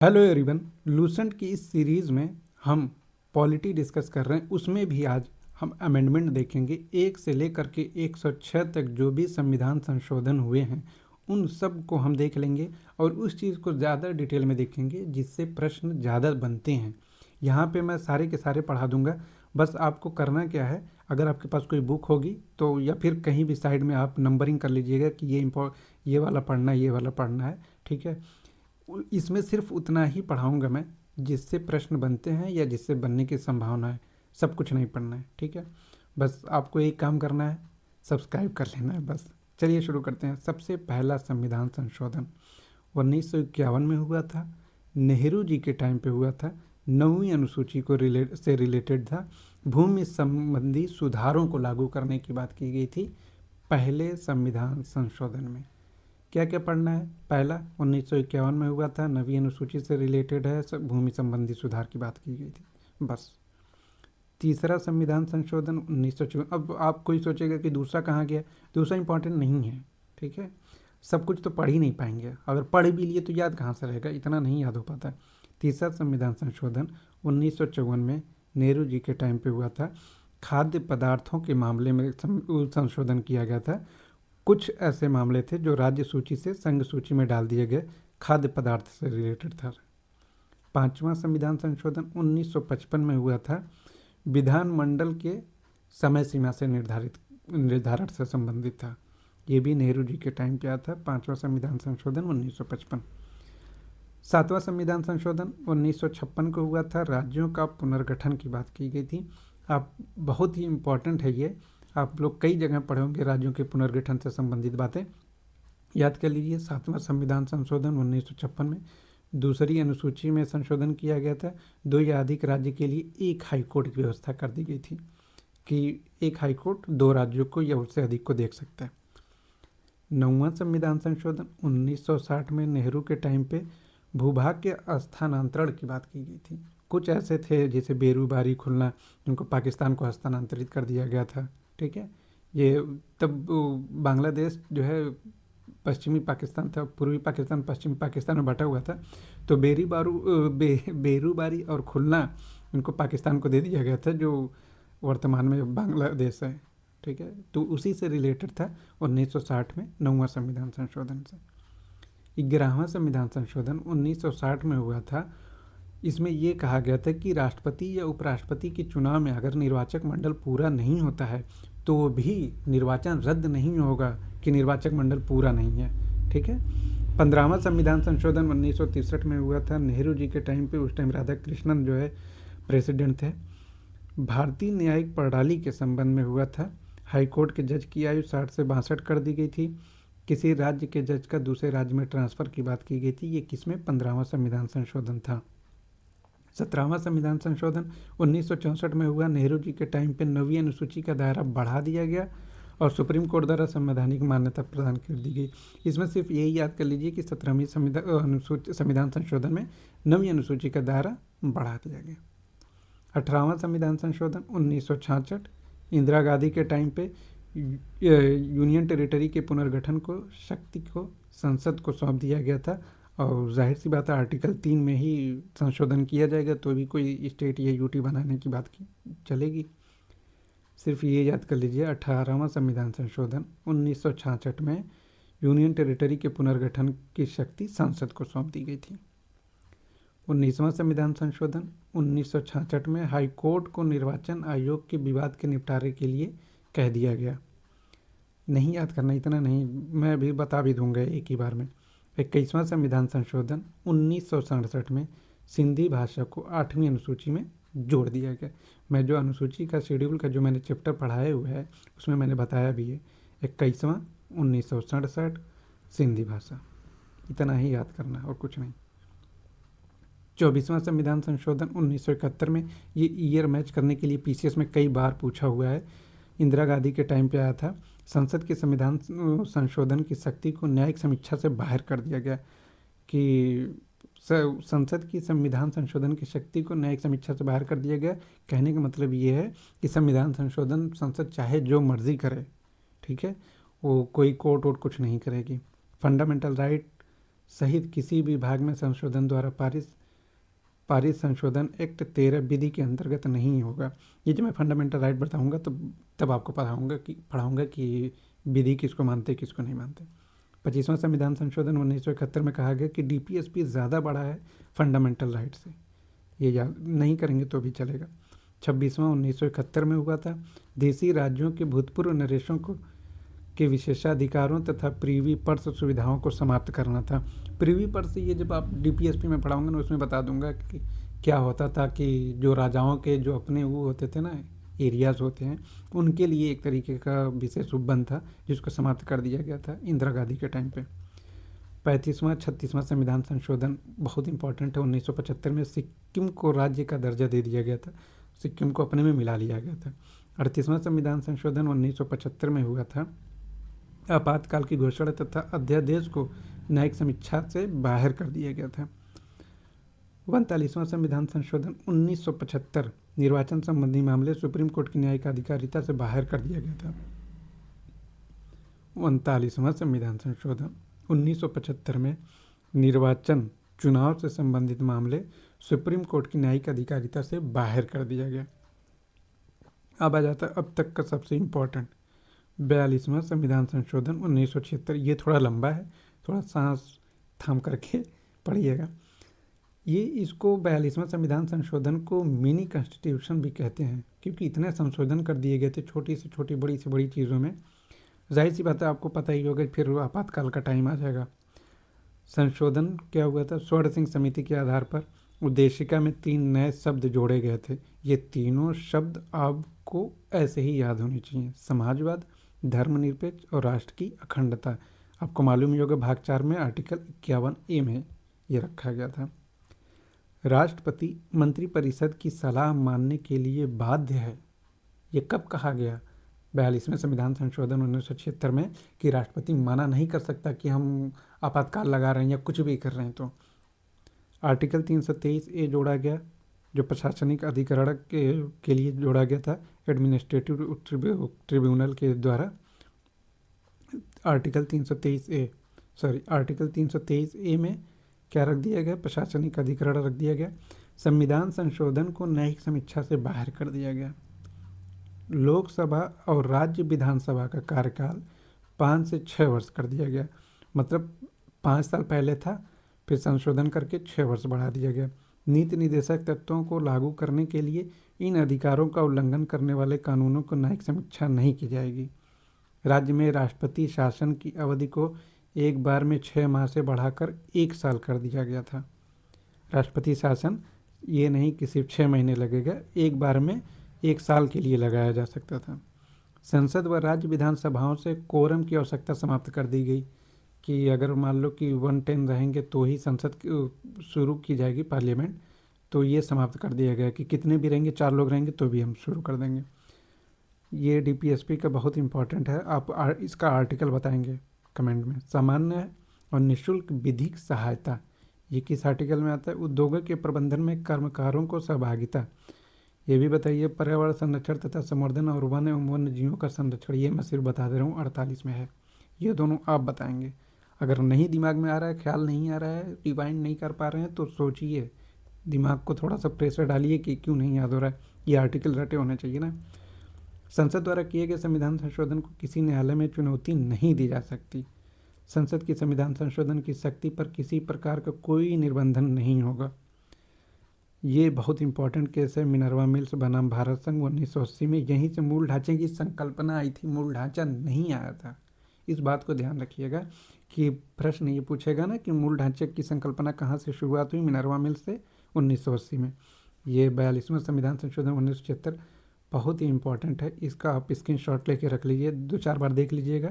Hello everyone. Lucent की इस series में हम पॉलिटी डिस्कस कर रहे हैं। उसमें भी आज हम अमेंडमेंट देखेंगे। 1 से लेकर के 106 तक जो भी संविधान संशोधन हुए हैं उन सब को हम देख लेंगे और उस चीज़ को ज़्यादा डिटेल में देखेंगे जिससे प्रश्न ज़्यादा बनते हैं। यहाँ पे मैं सारे के सारे पढ़ा दूंगा। बस आपको करना क्या है, अगर आपके पास कोई बुक होगी तो या फिर कहीं भी साइड में आप नंबरिंग कर लीजिएगा कि ये वाला पढ़ना है, ये वाला पढ़ना है। ठीक है, इसमें सिर्फ उतना ही पढ़ाऊंगा मैं जिससे प्रश्न बनते हैं या जिससे बनने की संभावना है। सब कुछ नहीं पढ़ना है, ठीक है। बस आपको एक काम करना है, सब्सक्राइब कर लेना है बस। चलिए शुरू करते हैं। सबसे पहला संविधान संशोधन 1951 में हुआ था। नेहरू जी के टाइम पे हुआ था। 9वीं अनुसूची को रिलेटेड था। भूमि संबंधी सुधारों को लागू करने की बात की गई थी पहले संविधान संशोधन में। क्या क्या पढ़ना है? पहला 1951 में हुआ था, 9वीं अनुसूची से रिलेटेड है, भूमि संबंधी सुधार की बात की गई थी बस। तीसरा संविधान संशोधन 1954। अब आप कोई सोचेगा कि दूसरा कहाँ गया। दूसरा इंपॉर्टेंट नहीं है, ठीक है। सब कुछ तो पढ़ ही नहीं पाएंगे, अगर पढ़ भी लिए तो याद कहाँ से रहेगा, इतना नहीं याद हो पाता। तीसरा संविधान संशोधन 1954 में नेहरू जी के टाइम पे हुआ था। खाद्य पदार्थों के मामले में संशोधन किया गया था। कुछ ऐसे मामले थे जो राज्य सूची से संघ सूची में डाल दिए गए, खाद्य पदार्थ से रिलेटेड था। पांचवा संविधान संशोधन 1955 में हुआ था। विधानमंडल के समय सीमा से निर्धारण से संबंधित था। ये भी नेहरू जी के टाइम पे आया था। पांचवा संविधान संशोधन 1955। सातवां संविधान संशोधन 1956 को हुआ था। राज्यों का पुनर्गठन की बात की गई थी। आप बहुत ही इम्पोर्टेंट है ये, आप लोग कई जगह पढ़े होंगे राज्यों के पुनर्गठन से संबंधित बातें। याद कर लीजिए। सातवां संविधान संशोधन 1956 में दूसरी अनुसूची में संशोधन किया गया था। 2 या अधिक राज्य के लिए एक हाईकोर्ट की व्यवस्था कर दी गई थी कि एक हाईकोर्ट 2 राज्यों को या उससे अधिक को देख सकता है। 9वां संविधान संशोधन 1960 में नेहरू के टाइम पे भूभाग के स्थानांतरण की बात की गई थी। कुछ ऐसे थे जैसे बेरूबारी, खुलना, जिनको पाकिस्तान को हस्तांतरित कर दिया गया था, ठीक है। ये तब बांग्लादेश जो है पश्चिमी पाकिस्तान था, पूर्वी पाकिस्तान पश्चिमी पाकिस्तान में बटा हुआ था। तो बेरूबारी और खुलना इनको पाकिस्तान को दे दिया गया था, जो वर्तमान में बांग्लादेश है, ठीक है। तो उसी से रिलेटेड था 1960 में 9वां संविधान संशोधन से। 11वां संविधान संशोधन 1960 में हुआ था। इसमें यह कहा गया था कि राष्ट्रपति या उपराष्ट्रपति के चुनाव में अगर निर्वाचक मंडल पूरा नहीं होता है तो भी निर्वाचन रद्द नहीं होगा कि निर्वाचक मंडल पूरा नहीं है, ठीक है। 15वां संविधान संशोधन 1963 में हुआ था। नेहरू जी के टाइम पे, उस टाइम राधा कृष्णन जो है प्रेसिडेंट थे। भारतीय न्यायिक प्रणाली के संबंध में हुआ था। हाईकोर्ट के जज की आयु 60 से 62 कर दी गई थी। किसी राज्य के जज का दूसरे राज्य में ट्रांसफ़र की बात की गई थी। ये किसमें? 15वां संविधान संशोधन था। 17वां संविधान संशोधन 1964 में हुआ। नेहरू जी के टाइम पे 9वीं अनुसूची का दायरा बढ़ा दिया गया और सुप्रीम कोर्ट द्वारा संवैधानिक मान्यता प्रदान कर दी गई। इसमें सिर्फ यही याद कर लीजिए कि 17वीं संविधान संशोधन में 9वीं अनुसूची का दायरा बढ़ा दिया गया। 18वां संविधान संशोधन 1966 इंदिरा गांधी के टाइम पे यूनियन टेरिटरी के पुनर्गठन को शक्ति को संसद को सौंप दिया गया था। और जाहिर सी बात है आर्टिकल 3 में ही संशोधन किया जाएगा, तो भी कोई स्टेट या यूटी बनाने की बात की चलेगी। सिर्फ ये याद कर लीजिए। 18वां संविधान संशोधन 1966 में यूनियन टेरिटरी के पुनर्गठन की शक्ति संसद को सौंप दी गई थी। 19वां संविधान संशोधन 1966 में हाईकोर्ट को निर्वाचन आयोग के विवाद के निपटारे के लिए कह दिया गया। नहीं याद करना, इतना नहीं, मैं अभी बता भी दूंगा एक ही बार में। 21वां संविधान संशोधन 1967 में सिंधी भाषा को 8वीं अनुसूची में जोड़ दिया गया। मैं जो अनुसूची का शेड्यूल का जो मैंने चैप्टर पढ़ाया हुआ है उसमें मैंने बताया भी है। 21वां 1967 सिंधी भाषा, इतना ही याद करना और कुछ नहीं। 24वां संविधान संशोधन 1971 में, ये ईयर मैच करने के लिए पीसीएस में कई बार पूछा हुआ है। इंदिरा गांधी के टाइम पे आया था। संसद के संविधान संशोधन की शक्ति को न्यायिक समीक्षा से बाहर कर दिया गया कि संसद की संविधान संशोधन की शक्ति को न्यायिक समीक्षा से बाहर कर दिया गया। कहने का मतलब ये है कि संविधान संशोधन संसद चाहे जो मर्जी करे, ठीक है, वो कोई कोर्ट वोट कुछ नहीं करेगी। फंडामेंटल राइट सहित किसी भी भाग में संशोधन द्वारा पारित संशोधन एक्ट 13 विधि के अंतर्गत नहीं होगा। ये जब मैं फंडामेंटल राइट बताऊंगा तब आपको पढ़ाऊंगा कि विधि किसको मानते किसको नहीं मानते। 25वां संविधान संशोधन 1971 में कहा गया कि डीपीएसपी ज़्यादा बड़ा है फंडामेंटल राइट से। ये याद नहीं करेंगे तो भी चलेगा। 26वां 1971 में हुआ था। देशी राज्यों के भूतपूर्व नरेशों के विशेषाधिकारों तथा प्रीवी पर्स सुविधाओं को समाप्त करना था। प्रीवी पर्स ये जब आप डीपीएसपी में पढ़ाऊंगा ना उसमें बता दूंगा कि क्या होता था कि जो राजाओं के जो अपने वो होते थे ना एरियाज़ होते हैं उनके लिए एक तरीके का विशेष उपबंध था जिसको समाप्त कर दिया गया था इंदिरा गांधी के टाइम पे। 35वां 36वां संविधान संशोधन बहुत इंपॉर्टेंट है। 1975 में सिक्किम को राज्य का दर्जा दे दिया गया था, सिक्किम को अपने में मिला लिया गया था। 38वां संविधान संशोधन 1975 में हुआ था। आपातकाल की घोषणा तथा अध्यादेश को न्यायिक समीक्षा से बाहर कर दिया गया था। 39वां संविधान संशोधन 1975 निर्वाचन संबंधी मामले सुप्रीम कोर्ट की न्यायिक अधिकारिता से बाहर कर दिया गया था। 39वां संविधान संशोधन 1975 में निर्वाचन चुनाव से संबंधित मामले सुप्रीम कोर्ट की न्यायिक अधिकारिता से बाहर कर दिया गया। अब आ जाता है अब तक का सबसे इम्पोर्टेंट 42वां संविधान संशोधन 1976। ये थोड़ा लंबा है, थोड़ा सांस थाम करके पढ़िएगा। ये इसको 42वां संविधान संशोधन को मिनी कॉन्स्टिट्यूशन भी कहते हैं क्योंकि इतने संशोधन कर दिए गए थे छोटी से छोटी बड़ी से बड़ी चीज़ों में। जाहिर सी बात है आपको पता ही होगा, फिर आपातकाल का टाइम आ जाएगा। संशोधन क्या हुआ था? स्वर्ण सिंह समिति के आधार पर उद्देशिका में 3 नए शब्द जोड़े गए थे। ये तीनों शब्द आपको ऐसे ही याद होने चाहिए: समाजवाद, धर्मनिरपेक्ष और राष्ट्र की अखंडता। आपको मालूम ही होगा भाग 4 में आर्टिकल 51A में ये रखा गया था। राष्ट्रपति मंत्रिपरिषद की सलाह मानने के लिए बाध्य है। ये कब कहा गया? 42वें संविधान संशोधन 1976 में कि राष्ट्रपति मना नहीं कर सकता कि हम आपातकाल लगा रहे हैं या कुछ भी कर रहे हैं। तो आर्टिकल 323A जोड़ा गया जो प्रशासनिक अधिकरण के लिए जोड़ा गया था एडमिनिस्ट्रेटिव ट्रिब्यूनल के द्वारा। आर्टिकल 323A में क्या रख दिया गया? प्रशासनिक अधिकरण रख दिया गया। संविधान संशोधन को न्यायिक समीक्षा से बाहर कर दिया गया। लोकसभा और राज्य विधानसभा का कार्यकाल 5 से 6 वर्ष कर दिया गया। मतलब 5 साल पहले था, फिर संशोधन करके 6 वर्ष बढ़ा दिया गया। नीति निर्देशक तत्वों को लागू करने के लिए इन अधिकारों का उल्लंघन करने वाले कानूनों को न्यायिक समीक्षा नहीं की जाएगी। राज्य में राष्ट्रपति शासन की अवधि को एक बार में 6 माह से बढ़ाकर 1 साल कर दिया गया था। राष्ट्रपति शासन ये नहीं कि सिर्फ 6 महीने लगेगा, एक बार में 1 साल के लिए लगाया जा सकता था। संसद व राज्य विधानसभाओं से कोरम की आवश्यकता समाप्त कर दी गई कि अगर मान लो कि 110 रहेंगे तो ही संसद शुरू की जाएगी पार्लियामेंट, तो ये समाप्त कर दिया गया कि कितने भी रहेंगे, 4 लोग रहेंगे तो भी हम शुरू कर देंगे। ये डीपीएसपी का बहुत इंपॉर्टेंट है, आप इसका आर्टिकल बताएंगे कमेंट में। सामान्य और निःशुल्क विधिक सहायता, ये किस आर्टिकल में आता है? उद्योगों के प्रबंधन में कर्मकारों को सहभागिता, ये भी बताइए। पर्यावरण संरक्षण तथा संवर्धन और वन एवं वन्य जीवों का संरक्षण, ये मैं सिर्फ बता दे रहा हूँ 48 में है। ये दोनों आप बताएंगे। अगर नहीं दिमाग में आ रहा है, ख्याल नहीं आ रहा है, रिवाइंड नहीं कर पा रहे हैं तो सोचिए, दिमाग को थोड़ा सा प्रेशर डालिए कि क्यों नहीं याद हो रहा है। ये आर्टिकल रटे होने चाहिए ना। संसद द्वारा किए गए संविधान संशोधन को किसी न्यायालय में चुनौती नहीं दी जा सकती। संसद की संविधान संशोधन की शक्ति पर किसी प्रकार का कोई निर्बंधन नहीं होगा। ये बहुत इंपॉर्टेंट केस है मिनर्वा मिल्स बनाम भारत संघ 1980 में। यहीं से मूल ढांचे की संकल्पना आई थी, मूल ढांचा नहीं आया था। इस बात को ध्यान रखिएगा कि प्रश्न ये पूछेगा ना कि मूल ढांचे की संकल्पना कहाँ से शुरुआत हुई? मिनर्वा मिल्स से 1980 में। ये 42वां संविधान संशोधन 1976 बहुत ही इंपॉर्टेंट है, इसका आप स्क्रीनशॉट लेके रख लीजिए, 2-4 बार देख लीजिएगा,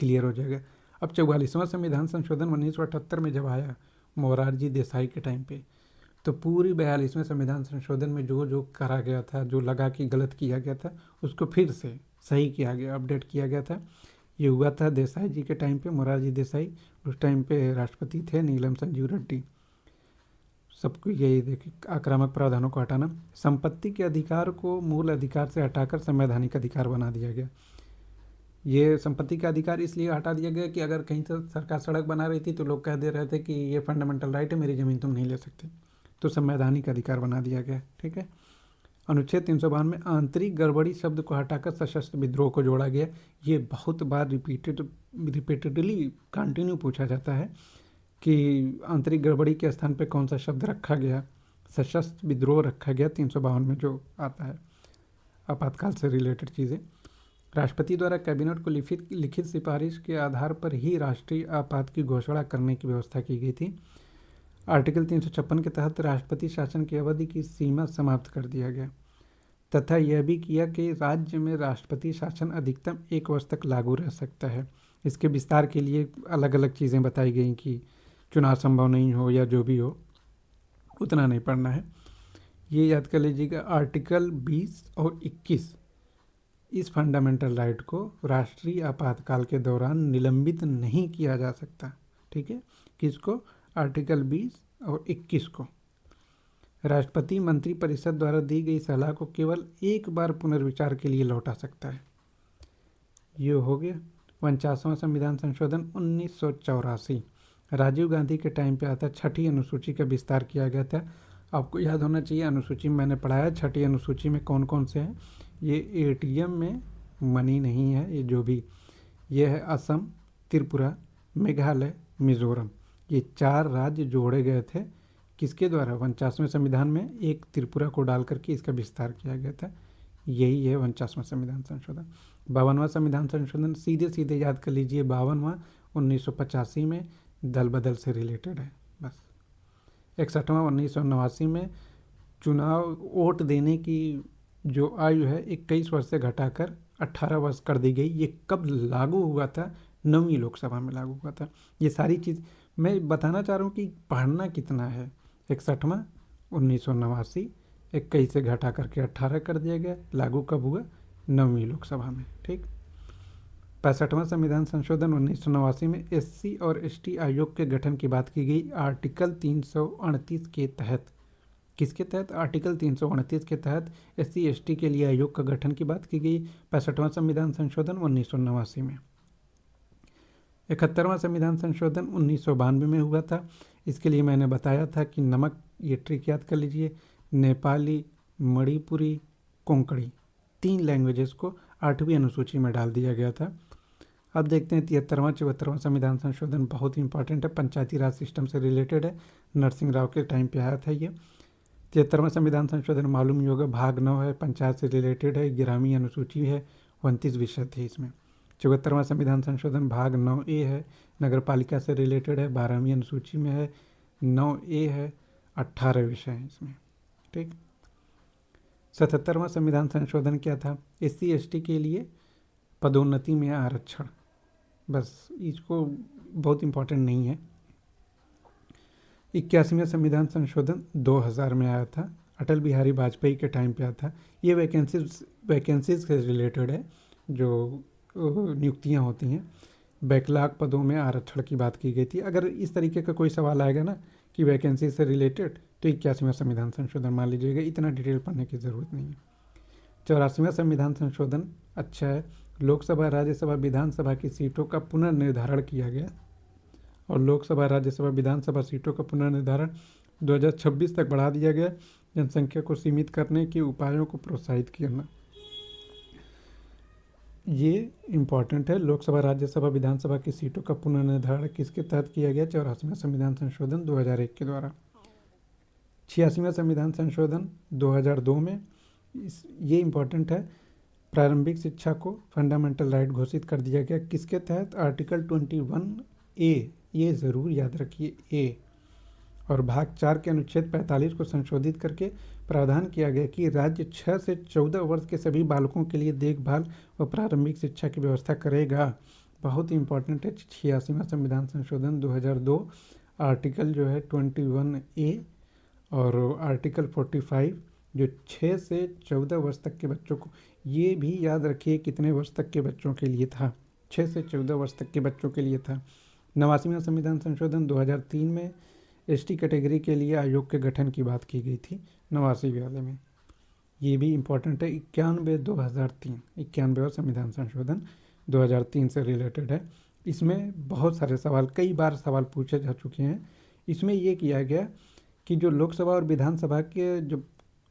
क्लियर हो जाएगा। अब 44वां संविधान संशोधन 1978 में जब आया मोरारजी देसाई के टाइम पे, तो पूरी 42वें संविधान संशोधन में जो जो करा गया था, जो लगा कि गलत किया गया था, उसको फिर से सही किया गया, अपडेट किया गया था। ये हुआ था देसाई जी के टाइम पे, मोरारजी देसाई। उस टाइम पे राष्ट्रपति थे नीलम संजीव रेड्डी। सबको यही देखिए, आक्रामक प्रावधानों को हटाना। संपत्ति के अधिकार को मूल अधिकार से हटाकर संवैधानिक अधिकार बना दिया गया। ये संपत्ति का अधिकार इसलिए हटा दिया गया कि अगर कहीं से सरकार सड़क बना रही थी तो लोग कह दे रहे थे कि ये फंडामेंटल राइट है, मेरी ज़मीन तुम नहीं ले सकते, तो संवैधानिक अधिकार बना दिया गया। ठीक है। अनुच्छेद 352 में आंतरिक गड़बड़ी शब्द को हटाकर सशस्त्र विद्रोह को जोड़ा गया। ये बहुत बार रिपीटेडली कंटिन्यू पूछा जाता है कि आंतरिक गड़बड़ी के स्थान पे कौन सा शब्द रखा गया। सशस्त्र विद्रोह रखा गया 352 में जो आता है, आपातकाल से रिलेटेड चीज़ें। राष्ट्रपति द्वारा कैबिनेट को लिखित सिफारिश के आधार पर ही राष्ट्रीय आपात की घोषणा करने की व्यवस्था की गई थी। आर्टिकल 356 के तहत राष्ट्रपति शासन की अवधि की सीमा समाप्त कर दिया गया तथा यह भी किया कि राज्य में राष्ट्रपति शासन अधिकतम 1 वर्ष तक लागू रह सकता है। इसके विस्तार के लिए अलग अलग चीज़ें बताई गई कि चुनाव संभव नहीं हो या जो भी हो, उतना नहीं पढ़ना है। ये याद कर लीजिएगा, आर्टिकल 20 और 21 इस फंडामेंटल राइट को राष्ट्रीय आपातकाल के दौरान निलंबित नहीं किया जा सकता। ठीक है। किसको? आर्टिकल 20 और 21 को। राष्ट्रपति मंत्रिपरिषद द्वारा दी गई सलाह को केवल एक बार पुनर्विचार के लिए लौटा सकता है। ये हो गया। 49वां संविधान संशोधन 1984 राजीव गांधी के टाइम पे आता। छठी अनुसूची का विस्तार किया गया था। आपको याद होना चाहिए, अनुसूची में मैंने पढ़ाया, छठी अनुसूची में कौन कौन से हैं। ये एटीएम में मनी नहीं है, ये जो भी ये है असम, त्रिपुरा, मेघालय, मिजोरम, ये 4 राज्य जोड़े गए थे। किसके द्वारा? 49वें संविधान में एक त्रिपुरा को डाल करके इसका विस्तार किया गया था। यही है 49वां संविधान संशोधन। 52वां संविधान संशोधन सीधे सीधे याद कर लीजिए, 52वां 1985 में दल बदल से रिलेटेड है बस। 61वां 1989 में चुनाव वोट देने की जो आयु है 21 वर्ष से घटाकर 18 वर्ष कर दी गई। ये कब लागू हुआ था? 9वीं लोकसभा में लागू हुआ था। ये सारी चीज़ मैं बताना चाह रहा हूँ कि पढ़ना कितना है। 61वां 1989 21 से घटा करके 18 कर दिया गया। लागू कब हुआ? 9वीं लोकसभा में। ठीक। 65वां संविधान संशोधन 1989 में एससी और एसटी आयोग के गठन की बात की गई आर्टिकल 338 के तहत। किसके तहत? आर्टिकल 338 के तहत एससी एसटी के लिए आयोग का गठन की बात की गई 65वां संविधान संशोधन 1989 में। 71वां संविधान संशोधन 1992 में हुआ था। इसके लिए मैंने बताया था कि नमक, ये ट्रिक याद कर लीजिए, नेपाली, मणिपुरी, कोंकणी 3 लैंग्वेजेस को 8वीं अनुसूची में डाल दिया गया था। अब देखते हैं 73वां 74वां संविधान संशोधन, बहुत ही इंपॉर्टेंट है, पंचायती राज सिस्टम से रिलेटेड है। नरसिंह राव के टाइम पे आया था ये। 73वां संविधान संशोधन मालूम ही होगा, भाग 9 है, पंचायत से रिलेटेड है, 11वीं अनुसूची है, 29 विषय थे इसमें। 74वां संविधान संशोधन भाग 9A है, नगर पालिका से रिलेटेड है, 12वीं अनुसूची में है, 9A है, 18 विषय हैं इसमें। ठीक। 77वां संविधान संशोधन क्या था? एससी एसटी के लिए पदोन्नति में आरक्षण, बस इसको बहुत इंपॉर्टेंट नहीं है। 81वां संविधान संशोधन 2000 में आया था, अटल बिहारी वाजपेयी के टाइम पे आया था। ये वैकेंसीज से रिलेटेड है, जो नियुक्तियां होती हैं। बैकलॉग पदों में आरक्षण की बात की गई थी। अगर इस तरीके का कोई सवाल आएगा ना कि वैकेंसी से रिलेटेड, तो 81वां संविधान संशोधन मान लीजिएगा, इतना डिटेल पढ़ने की ज़रूरत नहीं है। 84वां संविधान संशोधन अच्छा है, लोकसभा, राज्यसभा, विधानसभा की सीटों का पुनर्निर्धारण किया गया और लोकसभा, राज्यसभा, विधानसभा सीटों का पुनर्निर्धारण 2026 तक बढ़ा दिया गया। जनसंख्या को सीमित करने के उपायों को प्रोत्साहित करना, ये इम्पॉर्टेंट है। लोकसभा, राज्यसभा, विधानसभा की सीटों का पुनर्निर्धारण किसके तहत किया गया? 84वां संविधान संशोधन 2001 के द्वारा। 86वां संविधान संशोधन 2002 में, ये इम्पॉर्टेंट है, प्रारंभिक शिक्षा को फंडामेंटल राइट घोषित कर दिया गया। किसके तहत? आर्टिकल 21A, ये ज़रूर याद रखिए, ए। और भाग 4 के अनुच्छेद 45 को संशोधित करके प्रावधान किया गया कि राज्य 6 से 14 वर्ष के सभी बालकों के लिए देखभाल और प्रारंभिक शिक्षा की व्यवस्था करेगा। बहुत ही इंपॉर्टेंट है। 86वां संविधान संशोधन 2002, आर्टिकल जो है 21A और आर्टिकल 45 जो 6 से 14 वर्ष तक के बच्चों को, ये भी याद रखिए कितने वर्ष तक के बच्चों के लिए था? 6 से 14 वर्ष तक के बच्चों के लिए था। 89वां संविधान संशोधन 2003 में एसटी कैटेगरी के लिए आयोग के गठन की बात की गई थी 89 वाले में। ये भी इम्पोर्टेंट है। 91 2003 91वां संविधान संशोधन 2003 से रिलेटेड है। इसमें बहुत सारे सवाल, कई बार सवाल पूछे जा चुके हैं। इसमें ये किया गया कि जो लोकसभा और विधानसभा के जो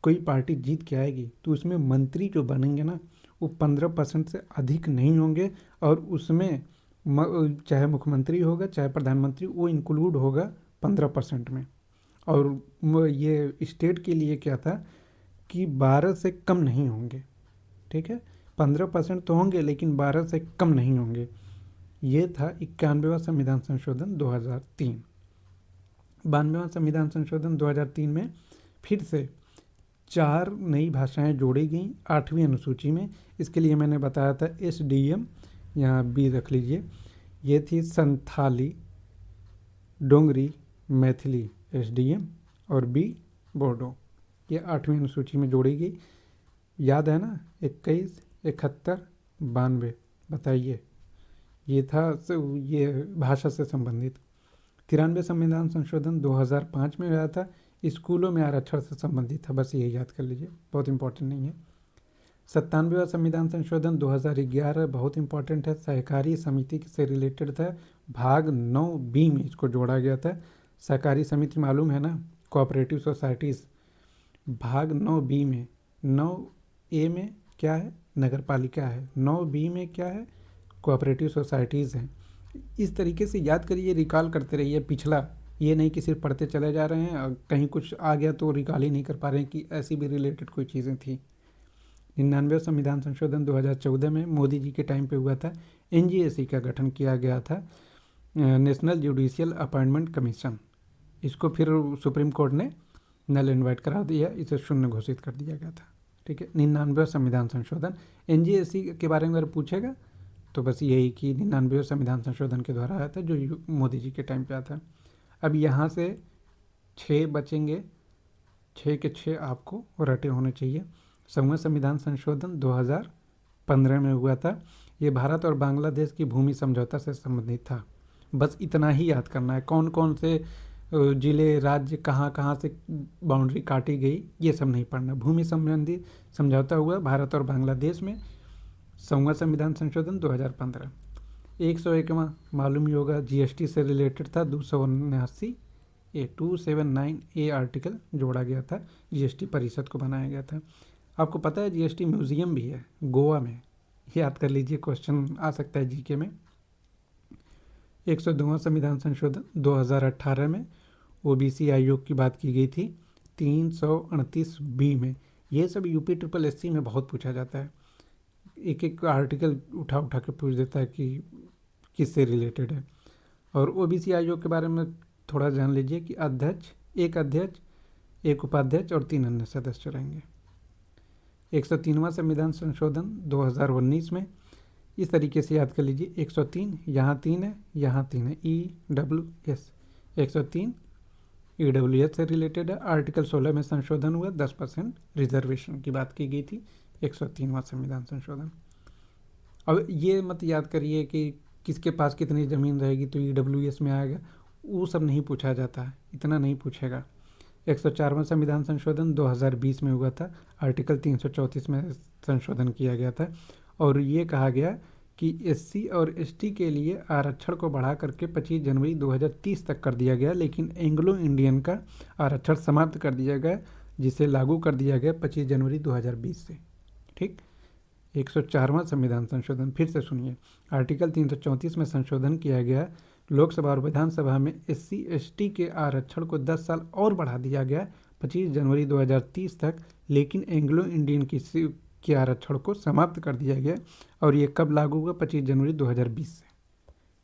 कोई पार्टी जीत के आएगी तो उसमें मंत्री जो बनेंगे ना वो 15% से अधिक नहीं होंगे, और उसमें चाहे मुख्यमंत्री होगा चाहे प्रधानमंत्री, वो इंक्लूड होगा 15% में। और ये स्टेट के लिए क्या था कि 12 से कम नहीं होंगे, ठीक है। 15% तो होंगे लेकिन 12 से कम नहीं होंगे। ये था 91वां संविधान संशोधन 2003। 92वां संविधान संशोधन 2003 में फिर से 4 नई भाषाएं जोड़ी गई 8वीं अनुसूची में। इसके लिए मैंने बताया था SDM, यहाँ बी रख लीजिए। ये थी संथाली, डोंगरी, मैथिली SDM, और बी बोडो। ये 8वीं अनुसूची में जोड़ी गई। याद है ना, 21, 71, 92। बताइए, ये था ये भाषा से संबंधित। 93 संविधान संशोधन 2005 में हुआ था, स्कूलों में आरक्षण से संबंधित था। बस यही याद कर लीजिए, बहुत इंपॉर्टेंट नहीं है। 97वां संविधान संशोधन 2011 बहुत इंपॉर्टेंट है, सहकारी समिति से रिलेटेड था। भाग 9B में इसको जोड़ा गया था। सहकारी समिति मालूम है ना, कोऑपरेटिव सोसाइटीज़। भाग 9B में, 9A में क्या है, नगर पालिका है, 9B में क्या है, कोऑपरेटिव सोसाइटीज़ हैं। इस तरीके से याद करिए, रिकॉल करते रहिए पिछला, ये नहीं कि सिर्फ पढ़ते चले जा रहे हैं और कहीं कुछ आ गया तो रिकॉल ही नहीं कर पा रहे हैं कि ऐसी भी रिलेटेड कोई चीज़ें थी। 99वां संविधान संशोधन 2014 में मोदी जी के टाइम पे हुआ था। NGAC का गठन किया गया था, नेशनल जुडिशियल अपॉइंटमेंट कमीशन। इसको फिर सुप्रीम कोर्ट ने नल इन्वाइट करा दिया, इसे शून्य घोषित कर दिया गया था, ठीक है। 99वां संविधान संशोधन NGAC के बारे में अगर पूछेगा तो बस यही कि 99वें संविधान संशोधन के द्वारा आया था, जो मोदी जी के टाइम पे आया था। अब यहाँ से 6 बचेंगे, 6 के 6 आपको रटे होने चाहिए। 7वां संविधान संशोधन 2015 में हुआ था। ये भारत और बांग्लादेश की भूमि समझौता से संबंधित था। बस इतना ही याद करना है, कौन कौन से जिले, राज्य, कहाँ कहाँ से बाउंड्री काटी गई, ये सब नहीं पढ़ना। भूमि संबंधी समझौता हुआ भारत और बांग्लादेश में। 7वां संविधान संशोधन 2015। 101वां मालूम ही होगा, GST से रिलेटेड था। 279A आर्टिकल जोड़ा गया था, GST परिषद को बनाया गया था। आपको पता है GST म्यूजियम भी है गोवा में, याद कर लीजिए, क्वेश्चन आ सकता है जीके में। 102वां संविधान संशोधन 2018 में OBC आयोग की बात की गई थी 338B में। ये सब UPSSC में बहुत पूछा जाता है, एक एक आर्टिकल उठा उठा के पूछ देता है कि किससे रिलेटेड है। और OBC आयोग के बारे में थोड़ा जान लीजिए कि अध्यक्ष, एक उपाध्यक्ष और 3 अन्य सदस्य रहेंगे। 103वां संविधान संशोधन 2019 में इस तरीके से याद कर लीजिए, 103 यहाँ 3 है, यहाँ 3 है, EWS। 103 EWS से रिलेटेड है। आर्टिकल 16 में संशोधन हुआ, 10% रिजर्वेशन की बात की गई थी। 103वां संविधान संशोधन। अब ये मत याद करिए कि किसके पास कितनी ज़मीन रहेगी तो EWS में आएगा, वो सब नहीं पूछा जाता है, इतना नहीं पूछेगा। 104वां संविधान संशोधन 2020 में हुआ था। आर्टिकल 334 में संशोधन किया गया था और ये कहा गया कि SC और ST के लिए आरक्षण को बढ़ा करके 25 जनवरी 2030 तक कर दिया गया, लेकिन एंग्लो इंडियन का आरक्षण समाप्त कर दिया गया, जिसे लागू कर दिया गया 25 जनवरी 2020 से, ठीक। 104वां संविधान संशोधन फिर से सुनिए। आर्टिकल 334 में संशोधन किया गया, लोकसभा और विधानसभा में SC ST के आरक्षण को 10 साल और बढ़ा दिया गया 25 जनवरी 2030 तक, लेकिन एंग्लो इंडियन के आरक्षण को समाप्त कर दिया गया और ये कब लागू हुआ, 25 जनवरी 2020 से,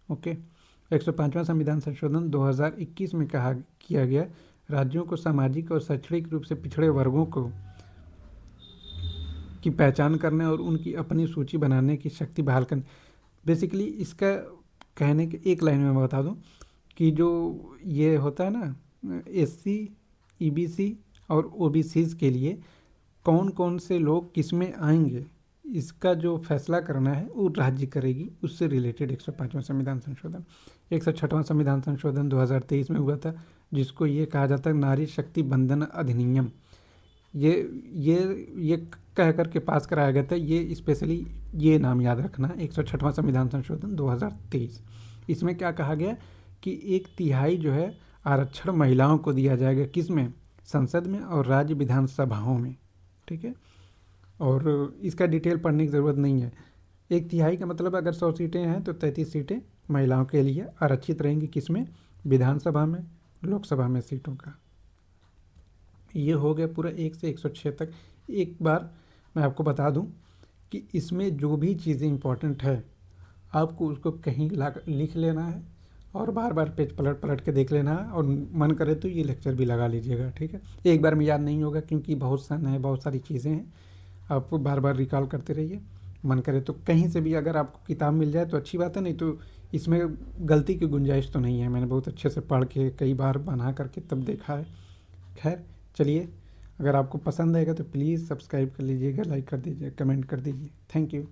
ओके। 105वां संविधान संशोधन 2021 में किया गया, राज्यों को सामाजिक और शैक्षणिक रूप से पिछड़े वर्गों की पहचान करने और उनकी अपनी सूची बनाने की शक्ति बहाल करने। बेसिकली इसका कहने के एक लाइन में मैं बता दूं कि जो ये होता है ना SC, EBC और OBCs के लिए कौन कौन से लोग किस में आएंगे, इसका जो फैसला करना है वो राज्य करेगी, उससे रिलेटेड 105वां संविधान संशोधन। 106वां संविधान संशोधन 2023 में हुआ था, जिसको ये कहा जाता है नारी शक्ति बंधन अधिनियम। ये कह करके पास कराया गया था। ये स्पेशली ये नाम याद रखना, 106वां संविधान संशोधन 2023। इसमें क्या कहा गया कि 1/3 जो है आरक्षण महिलाओं को दिया जाएगा, किस में, संसद में और राज्य विधानसभाओं में। ठीक है, और इसका डिटेल पढ़ने की ज़रूरत नहीं है। 1/3 का मतलब अगर 100 सीटें हैं तो 33 सीटें महिलाओं के लिए आरक्षित रहेंगी, किसमें, विधानसभा में, लोकसभा में सीटों का। ये हो गया पूरा 1 से 106 तक। एक बार मैं आपको बता दूं कि इसमें जो भी चीज़ें इंपॉर्टेंट है आपको उसको कहीं लिख लेना है और बार बार पेज पलट पलट के देख लेना है, और मन करे तो ये लेक्चर भी लगा लीजिएगा। ठीक है, एक बार में याद नहीं होगा क्योंकि बहुत सन है, बहुत सारी चीज़ें हैं, आपको बार बार रिकॉल करते रहिए। मन करे तो कहीं से भी अगर आपको किताब मिल जाए तो अच्छी बात है, नहीं तो इसमें गलती की गुंजाइश तो नहीं है। मैंने बहुत अच्छे से पढ़ के कई बार बना करके तब देखा है। खैर चलिए, अगर आपको पसंद आएगा तो प्लीज़ सब्सक्राइब कर लीजिएगा, लाइक कर दीजिए, कमेंट कर दीजिए। Thank you.